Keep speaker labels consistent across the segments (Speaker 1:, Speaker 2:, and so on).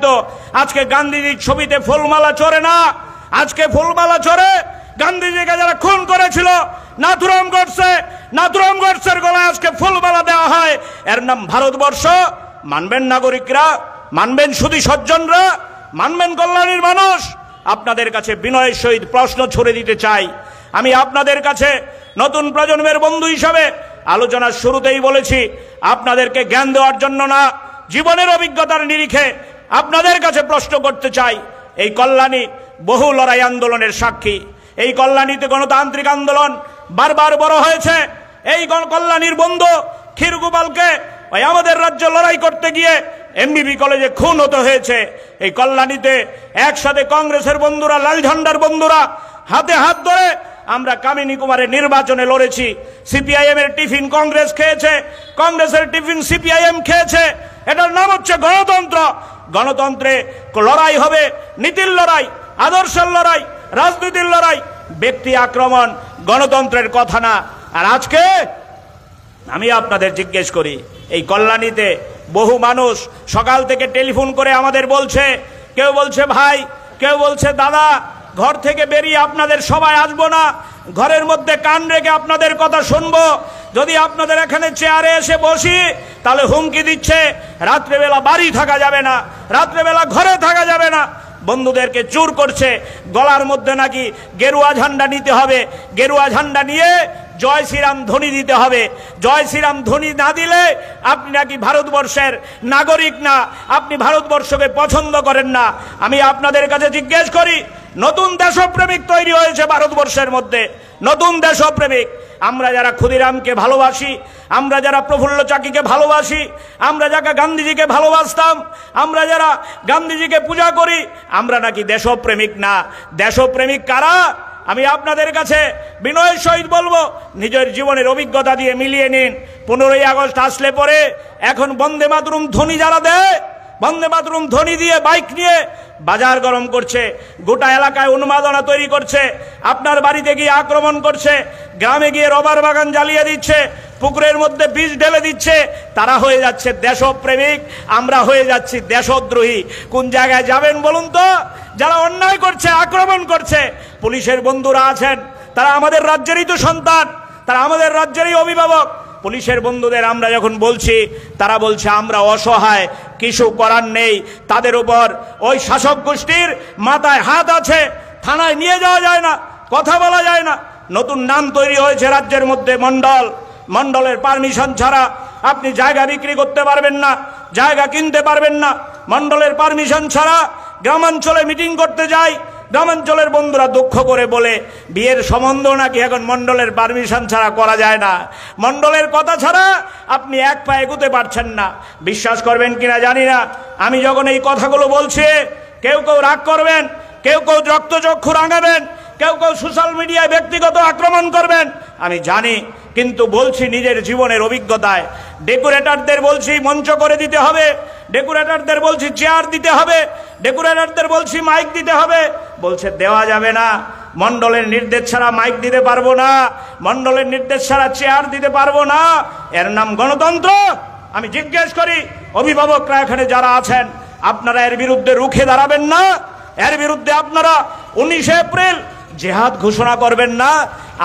Speaker 1: হয়তো আজকে গান্ধীজির ছবিতে ফুলমালা চড়ে না, আজকে ফুলমালা চড়ে গান্ধীজিকে যারা খুন করেছিল নাথুরাম গডসের গলায় আজকে ফুলমালা দেওয়া হয়। এর নাম ভারতবর্ষ। মানবেন নাগরিকরা, মানবেন সুধী সজ্জনরা, মানবেন কল্যাণীর মানুষ? আপনাদের কাছে বিনয়ের সহিত প্রশ্ন ছুড়ে দিতে চাই। আমি আপনাদের কাছে নতুন প্রজন্মের বন্ধু হিসাবে আলোচনার শুরুতেই বলেছি, আপনাদেরকে জ্ঞান দেওয়ার জন্য না, জীবনের অভিজ্ঞতার নিরিখে আপনাদের কাছে প্রশ্ন করতে চাই। এই কল্যাণী বহু লড়াই আন্দোলনের সাক্ষী। এই কল্যাণীতে গণতান্ত্রিক আন্দোলন বারবার বড় হয়েছে। এই কল্যাণীর বন্ধু ক্ষীরগোপালকে ওই আমাদের রাজ্য লড়াই করতে গিয়ে এমবিবি কলেজে খুন হতে হয়েছে। এই কল্যাণীতে একসাথে কংগ্রেসের বন্ধুরা, লাল ঝান্ডার বন্ধুরা হাতে হাত ধরে আমরা কামিনী কুমারের নির্বাচনে লড়েছি। সিপিআইএম এর টিফিন কংগ্রেস খেয়েছে, কংগ্রেসের টিফিন সিপিআইএম খেয়েছে। এটার নাম হচ্ছে গণতন্ত্র। গণতন্ত্রে লড়াই হবে নীতির লড়াই, আদর্শের লড়াই, রাজনীতির লড়াই। ব্যক্তি আক্রমণ গণতন্ত্রের কথা না। আর আজকে আমি আপনাদের জিজ্ঞেস করি, এই কল্যাণীতে বহু মানুষ সকাল থেকে টেলিফোন করে আমাদের বলছে, কেউ বলছে ভাই, কেউ বলছে দাদা, ঘর থেকে বেরিয়ে আপনাদের সবাই আসবো না, ঘরের মধ্যে কান রেখে আপনাদের কথা শুনবো। যদি আপনাদের এখানে চেয়ারে এসে বসি তাহলে হুমকি দিচ্ছে রাত্রেবেলা বাড়ি থাকা যাবে না, রাত্রেবেলা ঘরে থাকা যাবে না। বন্ধুদেরকে জোর করছে, গলার মধ্যে নাকি গেরুয়া ঝান্ডা নিতে হবে, গেরুয়া ঝান্ডা নিয়ে জয় শ্রীরাম ধ্বনি দিতে হবে। জয় শ্রীরাম ধ্বনি না দিলে আপনি নাকি ভারতবর্ষের নাগরিক না, আপনি ভারতবর্ষকে পছন্দ করেন না। আমি আপনাদের কাছে জিজ্ঞেস করি, নতুন দেশপ্রেমিক তৈরি হয়েছে ভারতবর্ষের মধ্যে, নতুন দেশপ্রেমিক। আমরা যারা ক্ষুদিরামকে ভালোবাসি, আমরা যারা প্রফুল্ল চাকিকে ভালোবাসি, আমরা যারা গান্ধীজিকে ভালোবাসতাম, আমরা যারা গান্ধীজিকে পূজা করি, আমরা নাকি দেশপ্রেমিক না। দেশপ্রেমিক কারা? আমি আপনাদের কাছে বিনয়ের সহিত বলবো, নিজের জীবনের অভিজ্ঞতা দিয়ে মিলিয়ে নিন। 15ই আগস্ট আসলে পরে এখন বন্দে মাতরম ধ্বনি যারা দেয়, বন্দে মাতরম ধ্বনি দিয়ে বাইক নিয়ে বাজার গরম করছে, গোটা এলাকায় উন্মাদনা তৈরি করছে, আপনার বাড়িতে গিয়ে আক্রমণ করছে, গ্রামে গিয়ে রবার বাগান জ্বালিয়ে দিচ্ছে, পুকুরের মধ্যে বীজ ঢেলে দিচ্ছে। তারা হয়ে যাচ্ছে দেশপ্রেমিক, আমরা হয়ে যাচ্ছি দেশদ্রোহী। কোন জায়গায় যাবেন বলুন তো? যারা অন্যায় করছে, আক্রমণ করছে, পুলিশের বন্ধুরা আছেন, তারা আমাদের রাজ্যেরই তো সন্তান, তারা আমাদের রাজ্যেরই অভিভাবক। পুলিশের বন্ধুদের আমরা যখন বলছি, তারা বলছে আমরা অসহায়, কিছু করার নেই। তাদের উপর ওই শাসক গোষ্ঠীর মাথায় হাত আছে, থানায় নিয়ে যাওয়া যায় না, কথা বলা যায় না। নতুন নাম তৈরি হয়েছে রাজ্যের মধ্যে মন্ডল। মন্ডলের পারমিশন ছাড়া আপনি জায়গা বিক্রি করতে পারবেন না, জায়গা কিনতে পারবেন না। মন্ডলের পারমিশন ছাড়া গ্রামাঞ্চলে মিটিং করতে যাই, গ্রামাঞ্চলের বন্ধুরা দুঃখ করে বলে বিয়ের সম্বন্ধ নাকি এখন মন্ডলের পারমিশন ছাড়া করা যায় না। মন্ডলের কথা ছাড়া আপনি এক পা এগোতে পারছেন না। বিশ্বাস করবেন কিনা জানি না, আমি যখন এই কথাগুলো বলছি, কেউ কেউ রাগ করবেন, কেউ কেউ রক্তচক্ষু রাঙাবেন, কেউ কেউ সোশ্যাল মিডিয়ায় ব্যক্তিগত আক্রমণ করবেন, আমি জানি। কিন্তু বলছি নিজের জীবনের অভিজ্ঞতায়। ডেকোরেটরদের বলছি মঞ্চ করে দিতে হবে, ডেকোরেটরদের বলছি চেয়ার দিতে হবে, ডেকোরেটরদের বলছি মাইক দিতে হবে, বলছে দেওয়া যাবে না। মন্ডলের নির্দেশ ছাড়া মাইক দিতে পারবো না, মন্ডলের নির্দেশ ছাড়া চেয়ার দিতে পারবো না। এর নাম গণতন্ত্র? আমি জিজ্ঞেস করি অভিভাবকরা এখানে যারা আছেন, আপনারা এর বিরুদ্ধে রুখে দাঁড়াবেন না? এর বিরুদ্ধে আপনারা 19 এপ্রিল জেহাদ ঘোষণা করবেন না?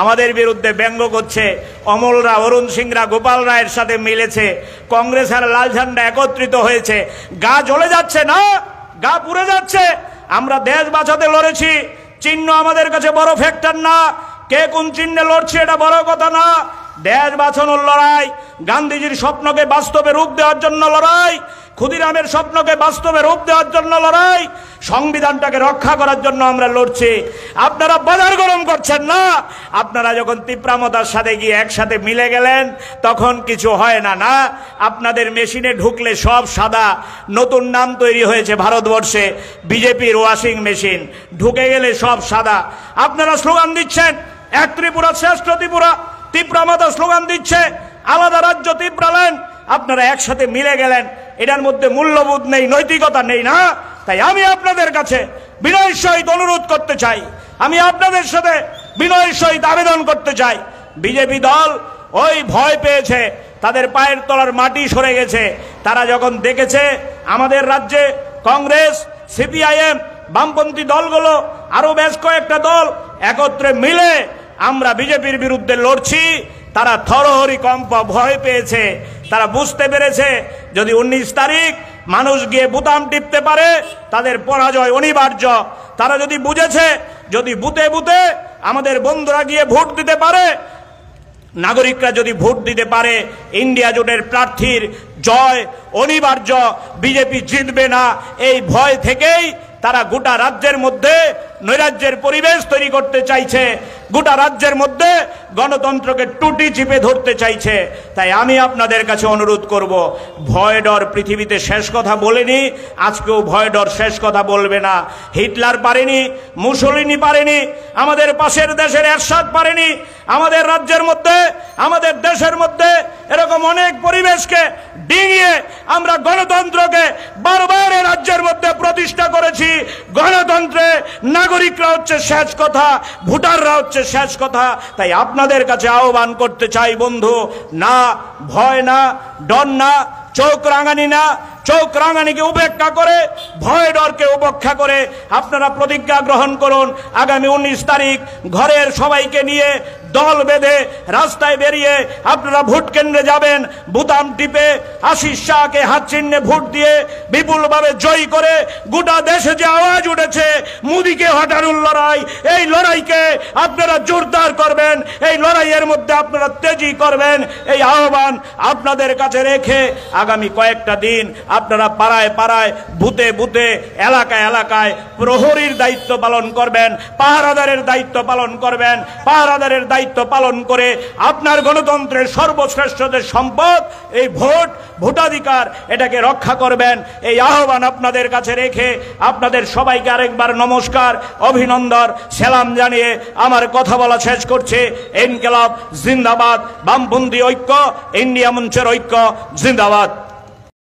Speaker 1: আমাদের বিরুদ্ধে ব্যঙ্গ করছে অমলরা, অরুণ সিংরা, গোপাল রায়ের সাথে মিলেছে, কংগ্রেস আর লাল ঝান্ডা একত্রিত হয়েছে। গা জ্বলে যাচ্ছে না? গা পুড়ে যাচ্ছে? আমরা দেশ বাঁচাতে লড়েছি, চিহ্ন আমাদের কাছে বড় ফ্যাক্টর না, কে কোন চিহ্নে লড়ছে এটা বড় কথা না। দেশ বাঁচানোর লড়াই, গান্ধীজির স্বপ্নকে বাস্তবে রূপ দেওয়ার জন্য লড়াই, ক্ষুদিরামের স্বপ্নকে বাস্তবে রূপ দেওয়ার জন্য লড়াই, সংবিধানটাকে রক্ষা করার জন্য আমরা লড়ছি। আপনারা বাজার গরম করছেন না। আপনারা যখন তীব্রামতার সাথে গিয়ে একসাথে মিলে গেলেন তখন কিছু হয় না। না, আপনাদের মেশিনে ঢুকলে সব সাদা। নতুন নাম তৈরি হয়েছে ভারতবর্ষে, বিজেপির ওয়াশিং মেশিন, ঢুকে গেলে সব সাদা। আপনারা স্লোগান দিচ্ছেন এক ত্রিপুরা শ্রেষ্ঠ ত্রিপুরা, তীব্রামতা স্লোগান দিচ্ছে আলাদা রাজ্য ত্রিপুরাল্যান্ড। আপনারা একসাথে মিলে গেলেন, এটার মধ্যে মূল্যবোধ নেই, নৈতিকতা নেই না? তাই আমি আপনাদের কাছে বিনয়ের সহিত অনুরোধ করতে চাই, আমি আপনাদের সাথে বিনয়ের সহিত আবেদন করতে চাই, বিজেপি দল ওই ভয় পেয়েছে, তাদের পায়ের তলার মাটি সরে গেছে। তারা যখন দেখেছে আমাদের রাজ্যে কংগ্রেস, সিপিআইএম, বামপন্থী দলগুলো, আরো বেশ কয়েকটা দল একত্রে মিলে আমরা বিজেপির বিরুদ্ধে লড়ছি। তারা থরহরি কম্প ভয় পেয়েছে, তারা বুঝতে পেরেছে যদি 19 তারিখ মানুষ গিয়ে বুতাম টিপতে পারে তাদের পরাজয় অনিবার্য। তারা যদি বুঝেছে যদি বুতে বুতে আমাদের বন্ধুরা গিয়ে ভোট দিতে পারে, নাগরিকরা যদি ভোট দিতে পারে, ইন্ডিয়া জোটের প্রার্থীর জয় অনিবার্য, বিজেপি জিতবে না। এই ভয় থেকেই তারা গোটা রাজ্যের মধ্যে নৈরাজ্যের পরিবেশ তৈরি করতে চাইছে, গোটা রাজ্যের মধ্যে গণতন্ত্রকে টুটি চিপে ধরতে চাইছে। তাই আমি আপনাদের কাছে অনুরোধ করব, ভয় ডর পৃথিবীতে শেষ কথা বলেনি, আজকেও ভয় ডর শেষ কথা বলবে না। হিটলার পারেনি, মুসলিনি পারেনি, আমাদের পাশের দেশের এরশাদ পারেনি। আমাদের রাজ্যের মধ্যে, আমাদের দেশের মধ্যে এরকম অনেক পরিবেশকে ডিঙিয়ে আমরা গণতন্ত্রকে বারবার রাজ্যের মধ্যে প্রতিষ্ঠা করেছি। গণতন্ত্রে নাগরিকরা হচ্ছে শেষ কথা, ভোটাররা হচ্ছে শেষ কথা। তাই আপনাদের কাছে আহ্বান করতে চাই বন্ধু, না ভয়, না ডর, না চোখ রাঙানি, না চোখ রাঙানিকে উপেক্ষা করে, ভয় ডরকে উপেক্ষা করে আপনারা প্রতিজ্ঞা গ্রহণ করুন। আগামী 19 তারিখ ঘরের সবাইকে নিয়ে দল বেঁধে রাস্তায় বেরিয়ে আপনারা ভোট কেন্দ্রে যাবেন, বুতাম টিপে আশিস শাহকে হাত চিহ্নে ভোট দিয়ে বিপুলভাবে জয়ী করে গোটা দেশে যে আওয়াজ উঠেছে মোদিকে হটানোর লড়াই, এই লড়াইকে আপনারা জোরদার করবেন, এই লড়াইয়ের মধ্যে আপনারা তেজি করবেন। এই আহ্বান আপনাদের কাছে রেখে আগামী কয়েকটা দিন আপনারা পাড়ায় পাড়ায়, বুথে বুথে, এলাকায় এলাকায় প্রহরীর দায়িত্ব পালন করবেন, পাহারাদারের দায়িত্ব পালন করবেন। পাহারাদারের দায়িত্ব পালন করে আপনার গণতন্ত্রের সর্বশ্রেষ্ঠ যে সম্পদ এই ভোট, ভোটাধিকার, এটাকে রক্ষা করবেন। এই আহ্বান আপনাদের কাছে রেখে আপনাদের সবাইকে আরেকবার নমস্কার, অভিনন্দন, সালাম জানিয়ে আমার কথা বলা শেষ করছে। ইনকিলাব জিন্দাবাদ, বামপন্থী ঐক্য, ইন্ডিয়া মঞ্চের ঐক্য জিন্দাবাদ।